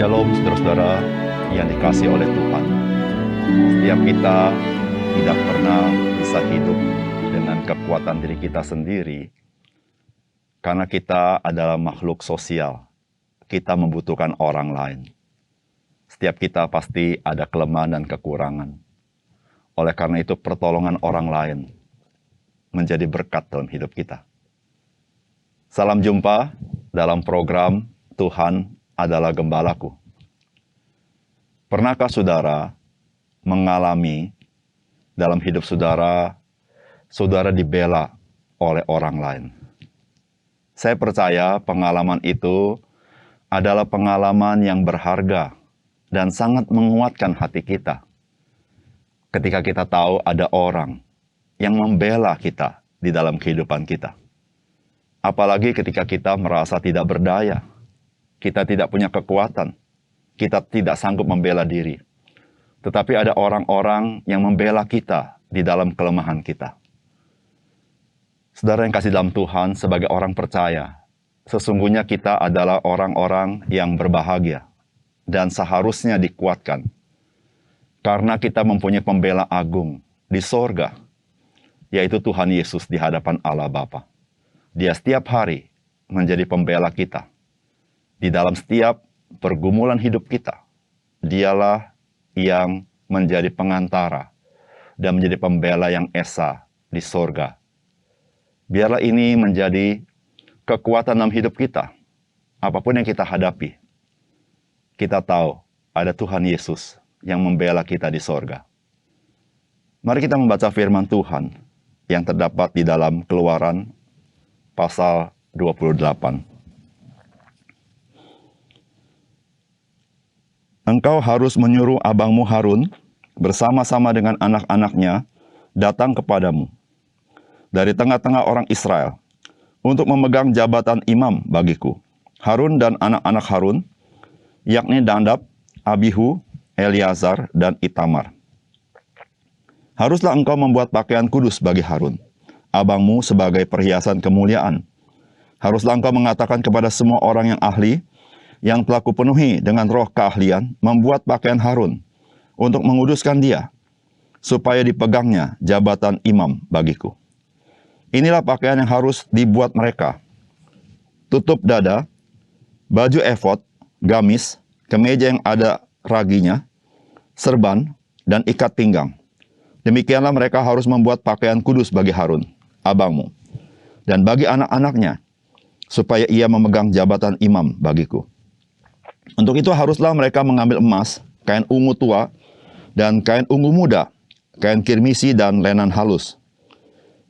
Shalom saudara-saudara yang dikasihi oleh Tuhan. Setiap kita tidak pernah bisa hidup dengan kekuatan diri kita sendiri, karena kita adalah makhluk sosial. Kita membutuhkan orang lain. Setiap kita pasti ada kelemahan dan kekurangan. Oleh karena itu pertolongan orang lain menjadi berkat dalam hidup kita. Salam jumpa dalam program Tuhan adalah Gembalaku. Pernahkah saudara mengalami dalam hidup saudara, saudara dibela oleh orang lain? Saya percaya pengalaman itu adalah pengalaman yang berharga dan sangat menguatkan hati kita. Ketika kita tahu ada orang yang membela kita di dalam kehidupan kita. Apalagi ketika kita merasa tidak berdaya. Kita tidak punya kekuatan. Kita tidak sanggup membela diri. Tetapi ada orang-orang yang membela kita di dalam kelemahan kita. Saudara yang kasih dalam Tuhan, sebagai orang percaya, sesungguhnya kita adalah orang-orang yang berbahagia dan seharusnya dikuatkan. Karena kita mempunyai pembela agung di sorga, yaitu Tuhan Yesus di hadapan Allah Bapa. Dia setiap hari menjadi pembela kita. Di dalam setiap pergumulan hidup kita, dialah yang menjadi pengantara dan menjadi pembela yang esa di sorga. Biarlah ini menjadi kekuatan dalam hidup kita. Apapun yang kita hadapi, kita tahu ada Tuhan Yesus yang membela kita di sorga. Mari kita membaca firman Tuhan yang terdapat di dalam Keluaran pasal 28. Engkau harus menyuruh abangmu Harun bersama-sama dengan anak-anaknya datang kepadamu dari tengah-tengah orang Israel untuk memegang jabatan imam bagiku. Harun dan anak-anak Harun, yakni Nadab, Abihu, Eleazar, dan Itamar. Haruslah engkau membuat pakaian kudus bagi Harun, abangmu sebagai perhiasan kemuliaan. Haruslah engkau mengatakan kepada semua orang yang ahli, yang telah kupenuhi dengan roh keahlian, membuat pakaian Harun untuk menguduskan dia, supaya dipegangnya jabatan imam bagiku. Inilah pakaian yang harus dibuat mereka: tutup dada, baju efod, gamis, kemeja yang ada raginya, serban, dan ikat pinggang. Demikianlah mereka harus membuat pakaian kudus bagi Harun, abangmu, dan bagi anak-anaknya, supaya ia memegang jabatan imam bagiku. Untuk itu haruslah mereka mengambil emas, kain ungu tua, dan kain ungu muda, kain kirmisi dan lenan halus.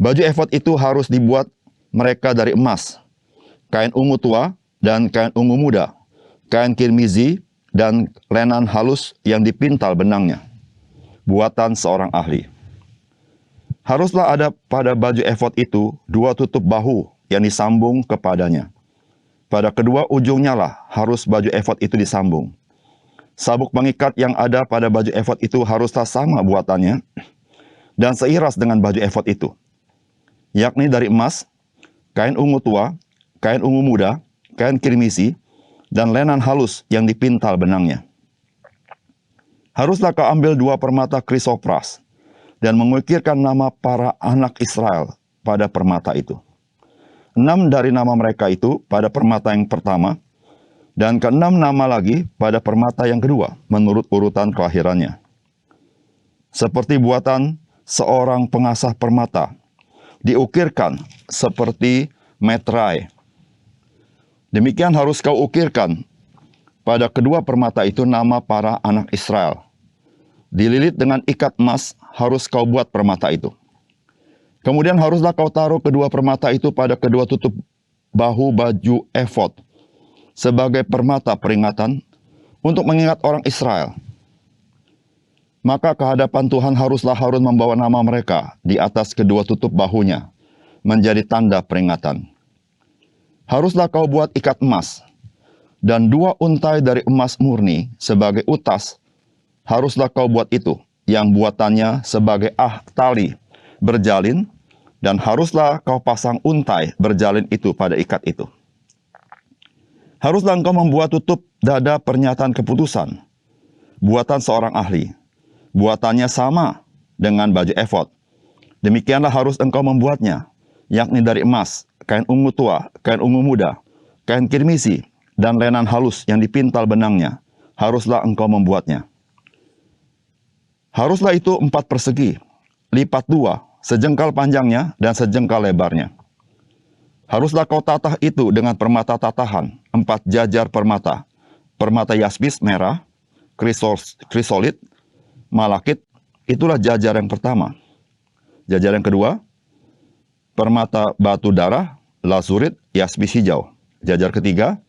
Baju efod itu harus dibuat mereka dari emas, kain ungu tua, dan kain ungu muda, kain kirmizi, dan lenan halus yang dipintal benangnya, buatan seorang ahli. Haruslah ada pada baju efod itu 2 tutup bahu yang disambung kepadanya. Pada kedua ujungnya lah harus baju efod itu disambung. Sabuk pengikat yang ada pada baju efod itu haruslah sama buatannya dan seiras dengan baju efod itu, yakni dari emas, kain ungu tua, kain ungu muda, kain kirmisi, dan lenan halus yang dipintal benangnya. Haruslah kau ambil 2 permata krisopras dan mengukirkan nama para anak Israel pada permata itu. 6 dari nama mereka itu pada permata yang pertama, dan ke-6 nama lagi pada permata yang kedua, menurut urutan kelahirannya. Seperti buatan seorang pengasah permata, diukirkan seperti metrai. Demikian harus kau ukirkan pada kedua permata itu nama para anak Israel. Dililit dengan ikat emas harus kau buat permata itu. Kemudian haruslah kau taruh kedua permata itu pada kedua tutup bahu baju efod sebagai permata peringatan untuk mengingat orang Israel. Maka kehadapan Tuhan haruslah Harun membawa nama mereka di atas kedua tutup bahunya menjadi tanda peringatan. Haruslah kau buat ikat emas dan 2 untai dari emas murni sebagai utas. Haruslah kau buat itu, yang buatannya sebagai tali berjalin, dan haruslah kau pasang untai berjalin itu pada ikat itu. Haruslah engkau membuat tutup dada pernyataan keputusan, buatan seorang ahli. Buatannya sama dengan baju efod. Demikianlah harus engkau membuatnya, yakni dari emas, kain ungu tua, kain ungu muda, kain kirmisi, dan lenan halus yang dipintal benangnya. Haruslah engkau membuatnya. Haruslah itu 4 persegi, lipat 2, sejengkal panjangnya dan sejengkal lebarnya. Haruslah kau tatah itu dengan permata tatahan, 4 jajar permata. Permata yaspis merah, krisolit, malakit, itulah jajar yang pertama. Jajar yang kedua, permata batu darah, lazurit, yaspis hijau. Jajar ketiga,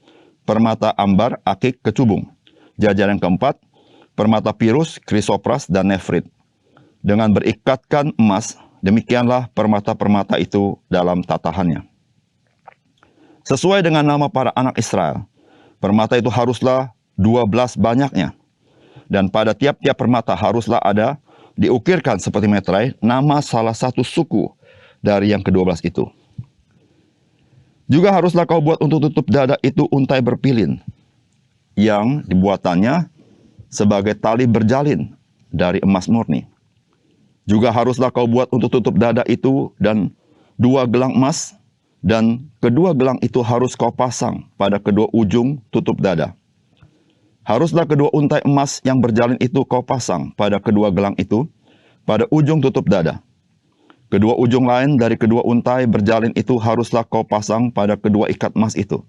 permata ambar, akik, kecubung. Jajar yang keempat, permata pirus, krisopras, dan nefrit. Dengan berikatkan emas, demikianlah permata-permata itu dalam tatahannya. Sesuai dengan nama para anak Israel, permata itu haruslah 12 banyaknya. Dan pada tiap-tiap permata haruslah ada diukirkan seperti meterai nama salah satu suku dari yang ke-12 itu. Juga haruslah kau buat untuk tutup dada itu untai berpilin, yang dibuatannya sebagai tali berjalin dari emas murni. Juga haruslah kau buat untuk tutup dada itu dan 2 gelang emas, dan kedua gelang itu harus kau pasang pada kedua ujung tutup dada. Haruslah kedua untai emas yang berjalin itu kau pasang pada kedua gelang itu, pada ujung tutup dada. Kedua ujung lain dari kedua untai berjalin itu haruslah kau pasang pada kedua ikat emas itu.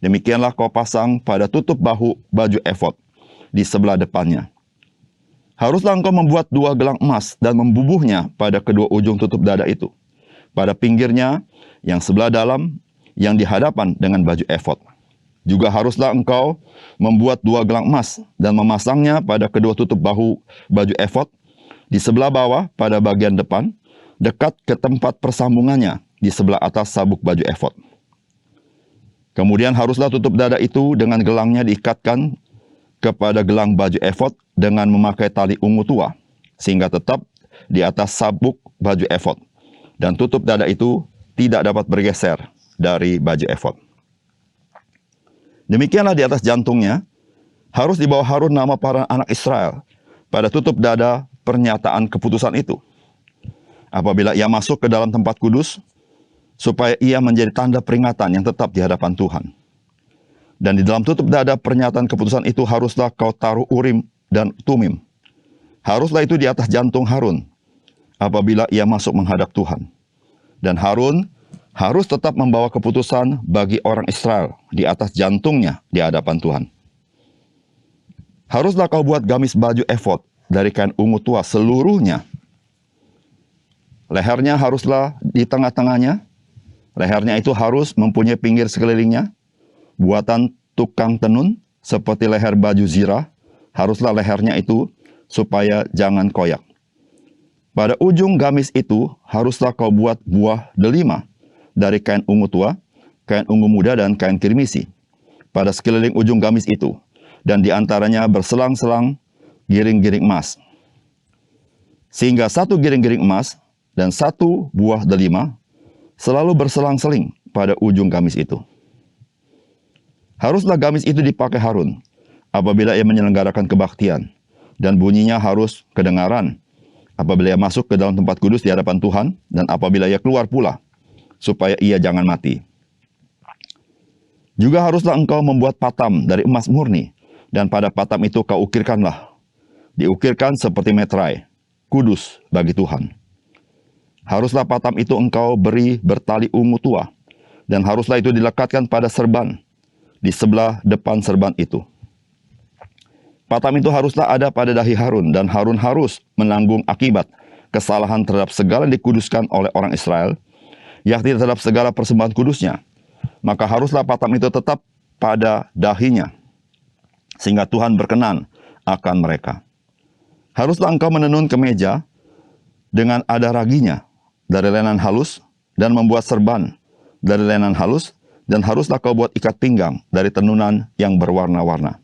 Demikianlah kau pasang pada tutup bahu baju efod di sebelah depannya. Haruslah engkau membuat 2 gelang emas dan membubuhnya pada kedua ujung tutup dada itu, pada pinggirnya yang sebelah dalam yang dihadapan dengan baju efod. Juga haruslah engkau membuat 2 gelang emas dan memasangnya pada kedua tutup bahu baju efod di sebelah bawah pada bagian depan, dekat ke tempat persambungannya di sebelah atas sabuk baju efod. Kemudian haruslah tutup dada itu dengan gelangnya diikatkan kepada gelang baju efod dengan memakai tali ungu tua, sehingga tetap di atas sabuk baju efod, dan tutup dada itu tidak dapat bergeser dari baju efod. Demikianlah di atas jantungnya harus dibawa Harun nama para anak Israel pada tutup dada pernyataan keputusan itu. Apabila ia masuk ke dalam tempat kudus, supaya ia menjadi tanda peringatan yang tetap di hadapan Tuhan. Dan di dalam tutup dada pernyataan keputusan itu haruslah kau taruh Urim dan Tumim. Haruslah itu di atas jantung Harun apabila ia masuk menghadap Tuhan. Dan Harun harus tetap membawa keputusan bagi orang Israel di atas jantungnya di hadapan Tuhan. Haruslah kau buat gamis baju efod dari kain ungu tua seluruhnya. Lehernya haruslah di tengah-tengahnya. Lehernya itu harus mempunyai pinggir sekelilingnya, buatan tukang tenun seperti leher baju zirah. Haruslah lehernya itu supaya jangan koyak. Pada ujung gamis itu haruslah kau buat buah delima dari kain ungu tua, kain ungu muda, dan kain kirmisi pada sekeliling ujung gamis itu, dan di antaranya berselang-selang giring-giring emas. Sehingga 1 giring-giring emas dan 1 buah delima selalu berselang-seling pada ujung gamis itu. Haruslah gamis itu dipakai Harun apabila ia menyelenggarakan kebaktian, dan bunyinya harus kedengaran apabila ia masuk ke dalam tempat kudus di hadapan Tuhan, dan apabila ia keluar pula, supaya ia jangan mati. Juga haruslah engkau membuat patam dari emas murni, dan pada patam itu kau ukirkanlah. Diukirkan seperti meterai, kudus bagi Tuhan. Haruslah patam itu engkau beri bertali ungu tua, dan haruslah itu dilekatkan pada serban, di sebelah depan serban itu. Patam itu haruslah ada pada dahi Harun, dan Harun harus menanggung akibat kesalahan terhadap segala yang dikuduskan oleh orang Israel, yakni terhadap segala persembahan kudusnya. Maka haruslah patam itu tetap pada dahinya, sehingga Tuhan berkenan akan mereka. Haruslah engkau menenun kemeja dengan ada raginya dari lenan halus, dan membuat serban dari lenan halus, dan haruslah kau buat ikat pinggang dari tenunan yang berwarna-warna.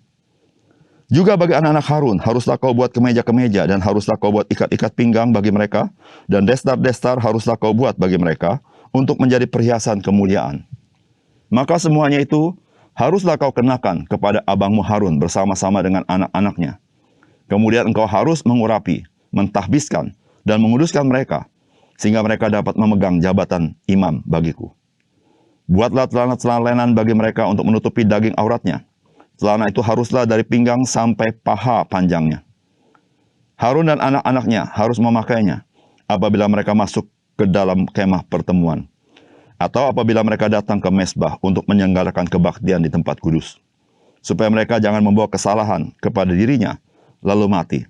Juga bagi anak-anak Harun, haruslah kau buat kemeja-kemeja, dan haruslah kau buat ikat-ikat pinggang bagi mereka, dan destar-destar haruslah kau buat bagi mereka, untuk menjadi perhiasan kemuliaan. Maka semuanya itu haruslah kau kenakan kepada abangmu Harun bersama-sama dengan anak-anaknya. Kemudian engkau harus mengurapi, mentahbiskan, dan menguduskan mereka, sehingga mereka dapat memegang jabatan imam bagiku. Buatlah celana-celana lenan bagi mereka untuk menutupi daging auratnya. Celana itu haruslah dari pinggang sampai paha panjangnya. Harun dan anak-anaknya harus memakainya apabila mereka masuk ke dalam kemah pertemuan, atau apabila mereka datang ke mezbah untuk menyelenggarakan kebaktian di tempat kudus, supaya mereka jangan membawa kesalahan kepada dirinya, lalu mati.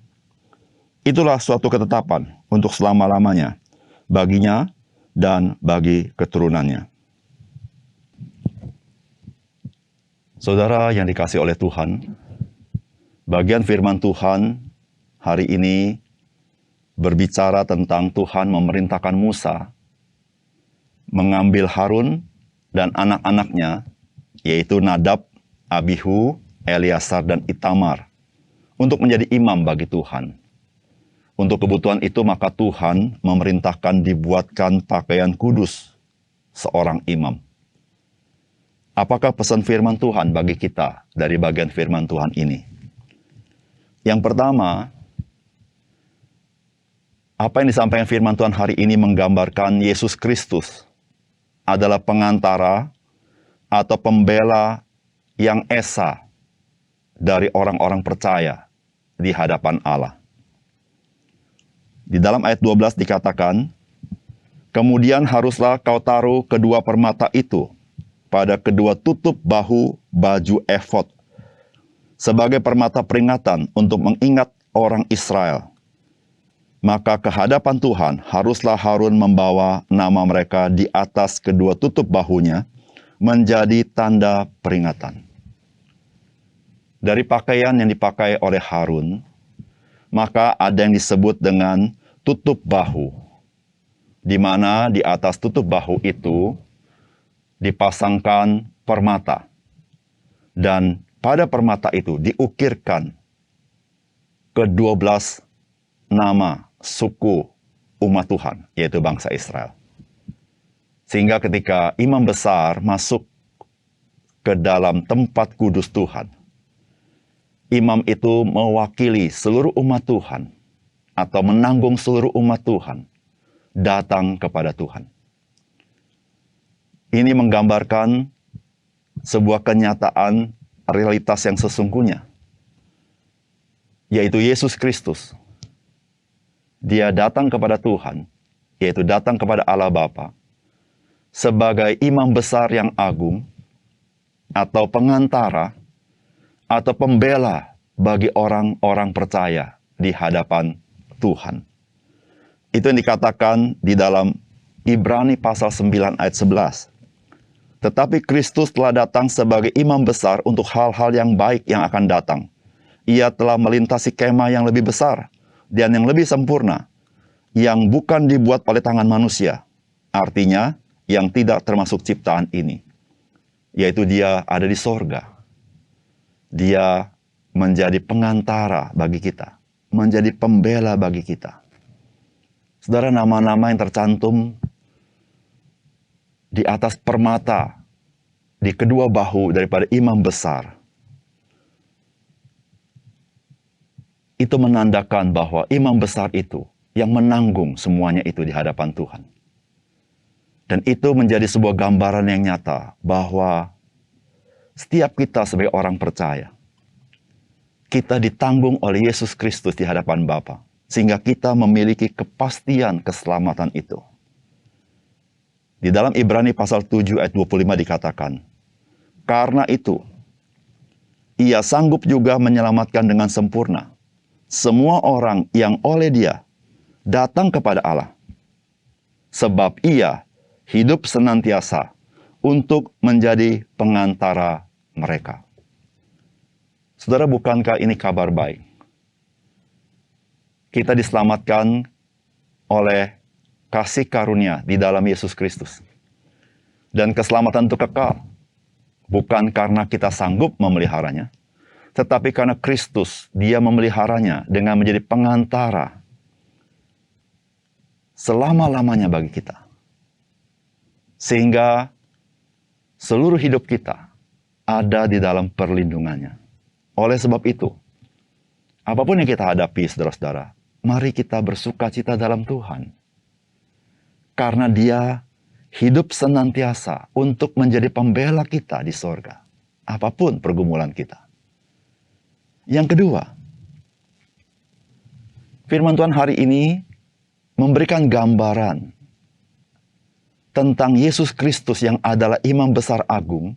Itulah suatu ketetapan untuk selama-lamanya, baginya dan bagi keturunannya. Saudara yang dikasihi oleh Tuhan, bagian firman Tuhan hari ini berbicara tentang Tuhan memerintahkan Musa mengambil Harun dan anak-anaknya, yaitu Nadab, Abihu, Eleazar, dan Itamar, untuk menjadi imam bagi Tuhan. Untuk kebutuhan itu maka Tuhan memerintahkan dibuatkan pakaian kudus seorang imam. Apakah pesan firman Tuhan bagi kita dari bagian firman Tuhan ini? Yang pertama, apa yang disampaikan firman Tuhan hari ini menggambarkan Yesus Kristus adalah pengantara atau pembela yang esa dari orang-orang percaya di hadapan Allah. Di dalam ayat 12 dikatakan, kemudian haruslah kau taruh kedua permata itu pada kedua tutup bahu baju efod sebagai permata peringatan untuk mengingat orang Israel. Maka ke hadapan Tuhan haruslah Harun membawa nama mereka di atas kedua tutup bahunya menjadi tanda peringatan. Dari pakaian yang dipakai oleh Harun, maka ada yang disebut dengan tutup bahu, di mana di atas tutup bahu itu dipasangkan permata, dan pada permata itu diukirkan ke-12 nama suku umat Tuhan, yaitu bangsa Israel. Sehingga ketika imam besar masuk ke dalam tempat kudus Tuhan, imam itu mewakili seluruh umat Tuhan, atau menanggung seluruh umat Tuhan, datang kepada Tuhan. Ini menggambarkan sebuah kenyataan realitas yang sesungguhnya, yaitu Yesus Kristus. Dia datang kepada Tuhan, yaitu datang kepada Allah Bapa, sebagai imam besar yang agung, atau pengantara, atau pembela bagi orang-orang percaya di hadapan Tuhan. Itu yang dikatakan di dalam Ibrani pasal 9 ayat 11. Tetapi Kristus telah datang sebagai imam besar untuk hal-hal yang baik yang akan datang. Ia telah melintasi kemah yang lebih besar dan yang lebih sempurna, yang bukan dibuat oleh tangan manusia. Artinya, yang tidak termasuk ciptaan ini. Yaitu dia ada di sorga. Dia menjadi pengantara bagi kita. Menjadi pembela bagi kita. Saudara, nama-nama yang tercantum di atas permata, di kedua bahu daripada imam besar, itu menandakan bahwa imam besar itu yang menanggung semuanya itu di hadapan Tuhan. Dan itu menjadi sebuah gambaran yang nyata bahwa setiap kita sebagai orang percaya, kita ditanggung oleh Yesus Kristus di hadapan Bapa, sehingga kita memiliki kepastian keselamatan itu. Di dalam Ibrani pasal 7 ayat 25 dikatakan, karena itu, ia sanggup juga menyelamatkan dengan sempurna semua orang yang oleh dia datang kepada Allah. Sebab ia hidup senantiasa untuk menjadi pengantara mereka. Saudara, bukankah ini kabar baik? Kita diselamatkan oleh kasih karunia di dalam Yesus Kristus. Dan keselamatan itu kekal. Bukan karena kita sanggup memeliharanya, tetapi karena Kristus, dia memeliharanya dengan menjadi pengantara selama-lamanya bagi kita. Sehingga seluruh hidup kita ada di dalam perlindungannya. Oleh sebab itu, apapun yang kita hadapi, saudara-saudara, mari kita bersuka cita dalam Tuhan. Karena Dia hidup senantiasa untuk menjadi pembela kita di sorga. Apapun pergumulan kita. Yang kedua, firman Tuhan hari ini memberikan gambaran tentang Yesus Kristus yang adalah Imam Besar Agung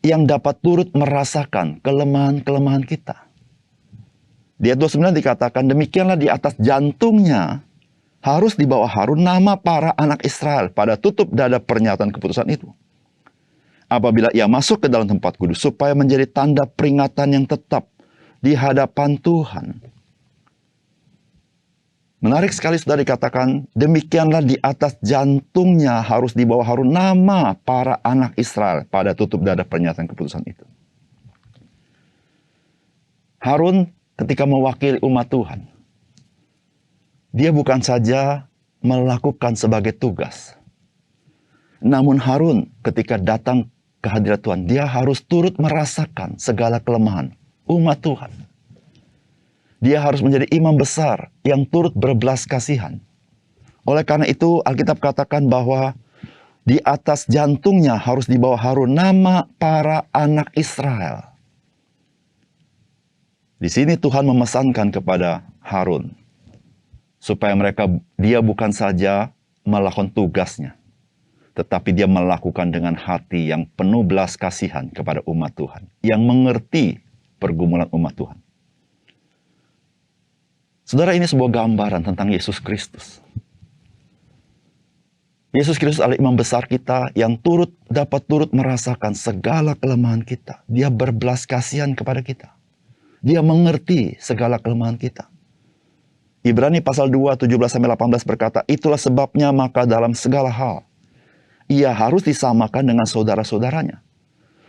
yang dapat turut merasakan kelemahan-kelemahan kita. Di ayat 29 dikatakan, demikianlah di atas jantungnya harus dibawa Harun nama para anak Israel pada tutup dada pernyataan keputusan itu. Apabila ia masuk ke dalam tempat kudus, supaya menjadi tanda peringatan yang tetap di hadapan Tuhan. Menarik sekali sudah dikatakan, demikianlah di atas jantungnya harus dibawa Harun nama para anak Israel pada tutup dada pernyataan keputusan itu. Harun ketika mewakili umat Tuhan, dia bukan saja melakukan sebagai tugas. Namun Harun ketika datang ke hadirat Tuhan, dia harus turut merasakan segala kelemahan umat Tuhan. Dia harus menjadi imam besar yang turut berbelas kasihan. Oleh karena itu, Alkitab katakan bahwa di atas jantungnya harus dibawa Harun nama para anak Israel. Di sini Tuhan memesankan kepada Harun supaya dia bukan saja melakukan tugasnya, tetapi dia melakukan dengan hati yang penuh belas kasihan kepada umat Tuhan, yang mengerti pergumulan umat Tuhan. Saudara, ini sebuah gambaran tentang Yesus Kristus. Yesus Kristus adalah imam besar kita yang dapat turut merasakan segala kelemahan kita. Dia berbelas kasihan kepada kita. Dia mengerti segala kelemahan kita. Ibrani pasal 2, 17-18 berkata, itulah sebabnya maka dalam segala hal, ia harus disamakan dengan saudara-saudaranya.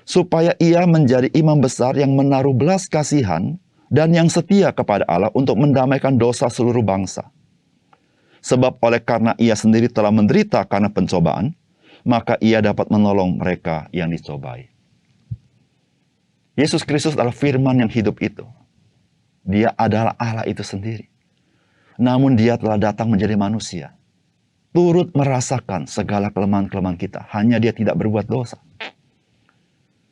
Supaya ia menjadi imam besar yang menaruh belas kasihan dan yang setia kepada Allah untuk mendamaikan dosa seluruh bangsa. Sebab oleh karena ia sendiri telah menderita karena pencobaan, maka ia dapat menolong mereka yang dicobai. Yesus Kristus adalah firman yang hidup itu. Dia adalah Allah itu sendiri. Namun dia telah datang menjadi manusia. Turut merasakan segala kelemahan-kelemahan kita. Hanya dia tidak berbuat dosa.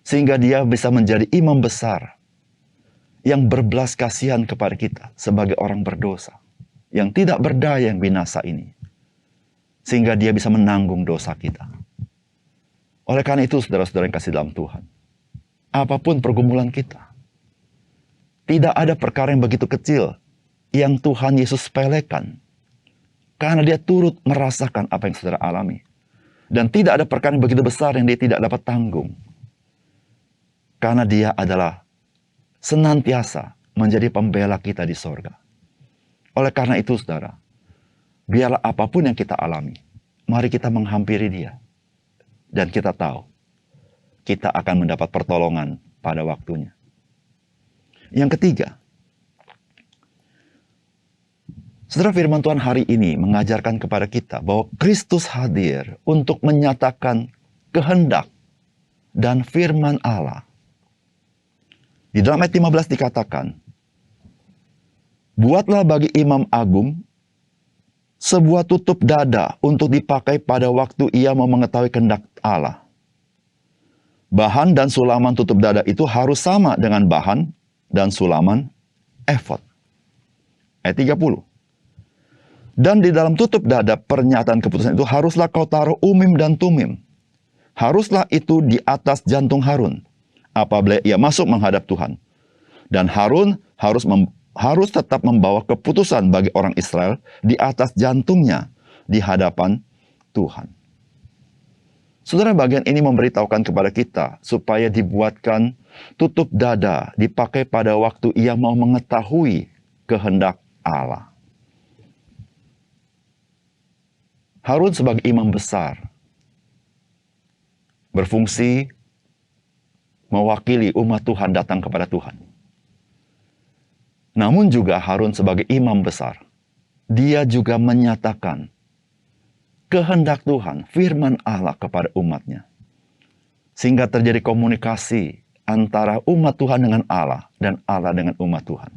Sehingga dia bisa menjadi imam besar yang berbelas kasihan kepada kita sebagai orang berdosa, yang tidak berdaya yang binasa ini, sehingga dia bisa menanggung dosa kita. Oleh karena itu, saudara-saudara yang kasih dalam Tuhan, apapun pergumulan kita, tidak ada perkara yang begitu kecil yang Tuhan Yesus sepelekan, karena dia turut merasakan apa yang saudara alami. Dan tidak ada perkara yang begitu besar yang dia tidak dapat tanggung, karena dia adalah senantiasa menjadi pembela kita di sorga. Oleh karena itu, saudara, biarlah apapun yang kita alami, mari kita menghampiri dia. Dan kita tahu, kita akan mendapat pertolongan pada waktunya. Yang ketiga, saudara, firman Tuhan hari ini mengajarkan kepada kita bahwa Kristus hadir untuk menyatakan kehendak dan firman Allah. Di dalam ayat 15 dikatakan, buatlah bagi imam agung sebuah tutup dada untuk dipakai pada waktu ia mau mengetahui kehendak Allah. Bahan dan sulaman tutup dada itu harus sama dengan bahan dan sulaman efod. Ayat 30. Dan di dalam tutup dada pernyataan keputusan itu haruslah kau taruh Umim dan Tumim. Haruslah itu di atas jantung Harun apabila ia masuk menghadap Tuhan. Dan Harun harus tetap membawa keputusan bagi orang Israel di atas jantungnya di hadapan Tuhan. Saudara, bagian ini memberitahukan kepada kita supaya dibuatkan tutup dada dipakai pada waktu ia mau mengetahui kehendak Allah. Harun sebagai imam besar berfungsi mewakili umat Tuhan datang kepada Tuhan. Namun juga Harun sebagai imam besar, dia juga menyatakan kehendak Tuhan, firman Allah kepada umatnya. Sehingga terjadi komunikasi antara umat Tuhan dengan Allah dan Allah dengan umat Tuhan.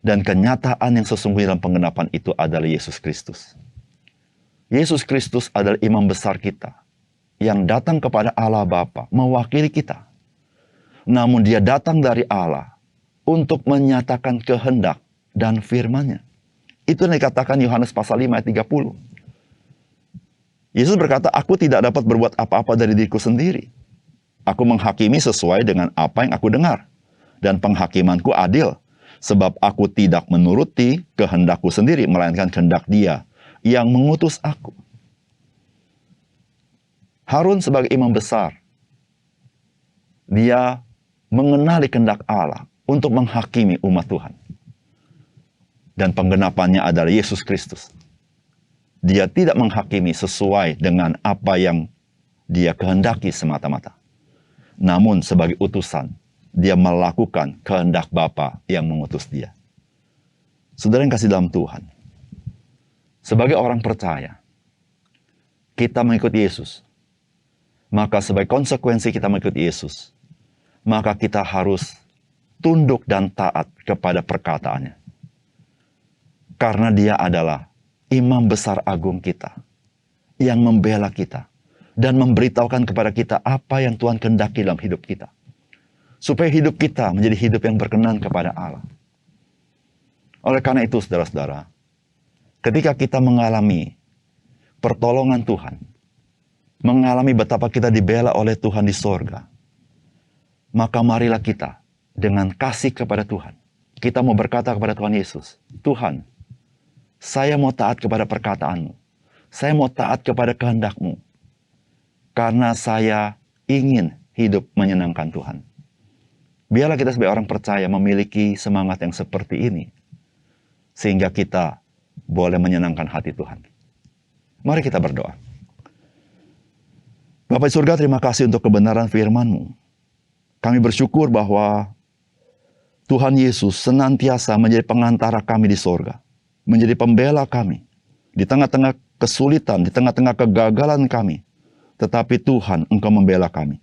Dan kenyataan yang sesungguhnya dalam penggenapan itu adalah Yesus Kristus. Yesus Kristus adalah imam besar kita yang datang kepada Allah Bapa mewakili kita. Namun dia datang dari Allah untuk menyatakan kehendak dan firman-Nya. Itu yang dikatakan Yohanes pasal 5 ayat 30. Yesus berkata, aku tidak dapat berbuat apa-apa dari diriku sendiri. Aku menghakimi sesuai dengan apa yang aku dengar. Dan penghakimanku adil. Sebab aku tidak menuruti kehendakku sendiri, melainkan kehendak Dia yang mengutus aku. Harun sebagai imam besar, dia mengenali kehendak Allah untuk menghakimi umat Tuhan. Dan penggenapannya adalah Yesus Kristus. Dia tidak menghakimi sesuai dengan apa yang dia kehendaki semata-mata. Namun sebagai utusan, dia melakukan kehendak Bapa yang mengutus dia. Saudara yang kasih dalam Tuhan, sebagai orang percaya, kita mengikuti Yesus. Maka sebagai konsekuensi kita mengikuti Yesus, maka kita harus tunduk dan taat kepada perkataannya. Karena dia adalah imam besar agung kita, yang membela kita, dan memberitahukan kepada kita apa yang Tuhan kehendaki dalam hidup kita. Supaya hidup kita menjadi hidup yang berkenan kepada Allah. Oleh karena itu, saudara-saudara, ketika kita mengalami pertolongan Tuhan, mengalami betapa kita dibela oleh Tuhan di sorga, maka marilah kita dengan kasih kepada Tuhan. Kita mau berkata kepada Tuhan Yesus, Tuhan, saya mau taat kepada perkataanmu. Saya mau taat kepada kehendak-Mu. Karena saya ingin hidup menyenangkan Tuhan. Biarlah kita sebagai orang percaya memiliki semangat yang seperti ini. Sehingga kita boleh menyenangkan hati Tuhan. Mari kita berdoa. Bapa di surga, terima kasih untuk kebenaran firman-Mu. Kami bersyukur bahwa Tuhan Yesus senantiasa menjadi pengantara kami di surga. Menjadi pembela kami. Di tengah-tengah kesulitan, di tengah-tengah kegagalan kami. Tetapi Tuhan, Engkau membela kami.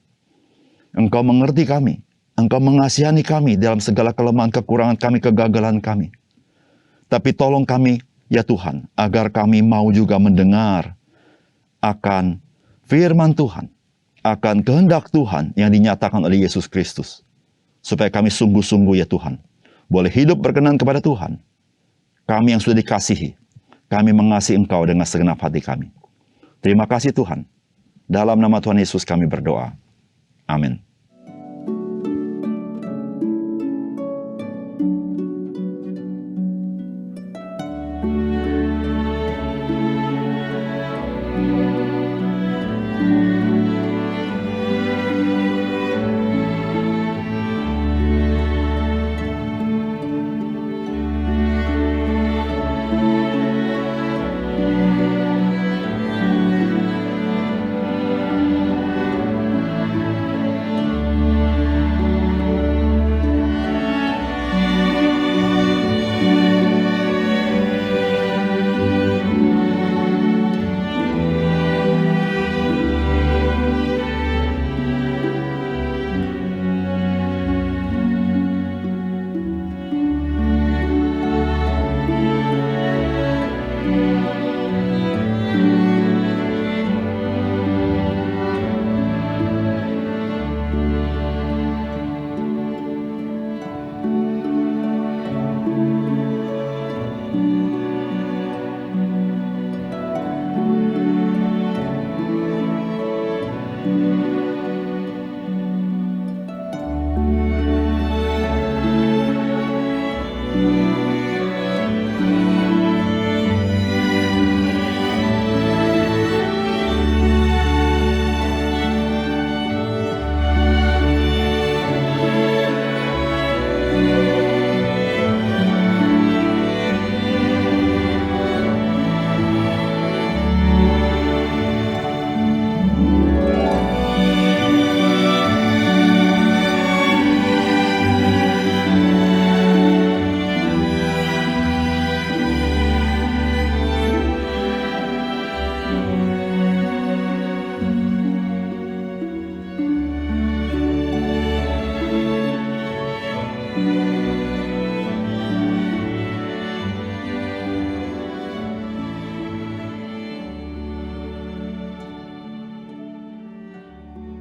Engkau mengerti kami. Engkau mengasihani kami dalam segala kelemahan, kekurangan kami, kegagalan kami. Tapi tolong kami, ya Tuhan, agar kami mau juga mendengar akan firman Tuhan, akan kehendak Tuhan yang dinyatakan oleh Yesus Kristus. Supaya kami sungguh-sungguh, ya Tuhan, boleh hidup berkenan kepada Tuhan. Kami yang sudah dikasihi, kami mengasihi Engkau dengan segenap hati kami. Terima kasih Tuhan. Dalam nama Tuhan Yesus kami berdoa. Amin.